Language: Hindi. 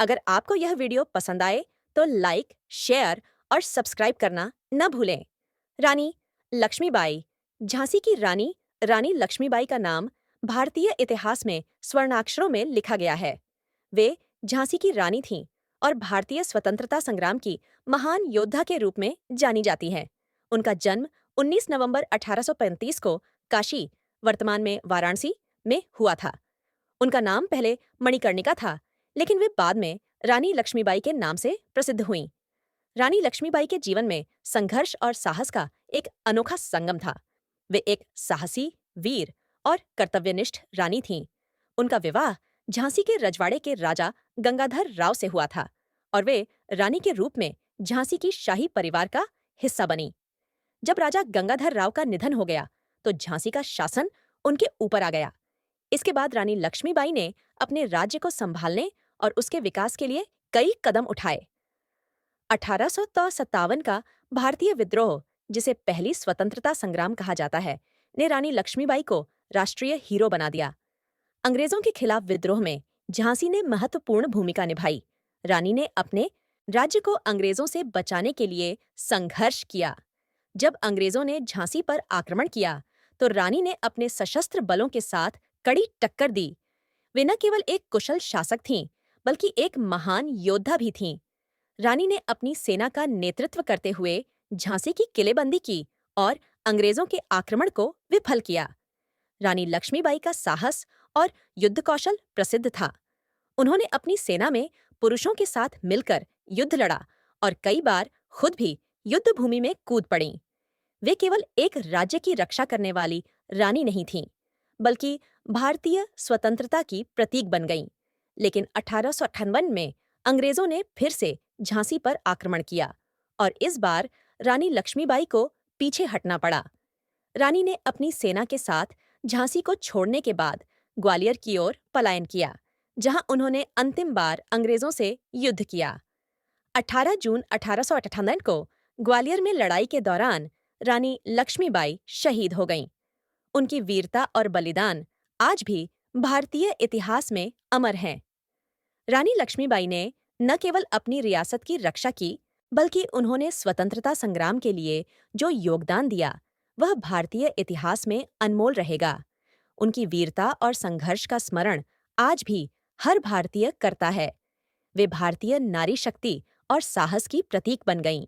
अगर आपको यह वीडियो पसंद आए तो लाइक, शेयर और सब्सक्राइब करना न भूलें। रानी लक्ष्मीबाई। झांसी की रानी रानी लक्ष्मीबाई का नाम भारतीय इतिहास में स्वर्णाक्षरों में लिखा गया है। वे झांसी की रानी थीं और भारतीय स्वतंत्रता संग्राम की महान योद्धा के रूप में जानी जाती हैं। उनका जन्म 19 नवंबर 1835 को काशी, वर्तमान में वाराणसी, में हुआ था। उनका नाम पहले मणिकर्णिका था, लेकिन वे बाद में रानी लक्ष्मीबाई के नाम से प्रसिद्ध हुईं। रानी लक्ष्मीबाई के जीवन में संघर्ष और साहस का एक अनोखा संगम था। वे एक साहसी, वीर और कर्तव्यनिष्ठ रानी थीं। उनका विवाह झांसी के रजवाड़े के राजा गंगाधर राव से हुआ था और वे रानी के रूप में झांसी की शाही परिवार का हिस्सा बनी। जब राजा गंगाधर राव का निधन हो गया तो झांसी का शासन उनके ऊपर आ गया। इसके बाद रानी लक्ष्मीबाई ने अपने राज्य को संभालने और उसके विकास के लिए कई कदम उठाए। 1857 का भारतीय विद्रोह, जिसे पहली स्वतंत्रता संग्राम कहा जाता है, ने रानी लक्ष्मीबाई को राष्ट्रीय हीरो बना दिया। अंग्रेजों के खिलाफ विद्रोह में झांसी ने महत्वपूर्ण भूमिका निभाई। रानी ने अपने राज्य को अंग्रेजों से बचाने के लिए संघर्ष किया। जब अंग्रेजों ने झांसी पर आक्रमण किया तो रानी ने अपने सशस्त्र बलों के साथ कड़ी टक्कर दी। वे न केवल एक कुशल शासक थीं, बल्कि एक महान योद्धा भी थीं। रानी ने अपनी सेना का नेतृत्व करते हुए झांसी की किलेबंदी की और अंग्रेजों के आक्रमण को विफल किया। रानी लक्ष्मीबाई का साहस और युद्ध कौशल प्रसिद्ध था। उन्होंने अपनी सेना में पुरुषों के साथ मिलकर युद्ध लड़ा और कई बार खुद भी युद्ध भूमि में कूद पड़ीं। वे केवल एक राज्य की रक्षा करने वाली रानी नहीं थीं, बल्कि भारतीय स्वतंत्रता की प्रतीक बन गईं। लेकिन 1858 में अंग्रेजों ने फिर से झांसी पर आक्रमण किया और इस बार रानी लक्ष्मीबाई को पीछे हटना पड़ा। रानी ने अपनी सेना के साथ झांसी को छोड़ने के बाद ग्वालियर की ओर पलायन किया, जहां उन्होंने अंतिम बार अंग्रेजों से युद्ध किया। 18 जून 1858 को ग्वालियर में लड़ाई के दौरान रानी लक्ष्मीबाई शहीद हो गईं। उनकी वीरता और बलिदान आज भी भारतीय इतिहास में अमर हैं। रानी लक्ष्मीबाई ने न केवल अपनी रियासत की रक्षा की, बल्कि उन्होंने स्वतंत्रता संग्राम के लिए जो योगदान दिया, वह भारतीय इतिहास में अनमोल रहेगा। उनकी वीरता और संघर्ष का स्मरण आज भी हर भारतीय करता है। वे भारतीय नारी शक्ति और साहस की प्रतीक बन गईं।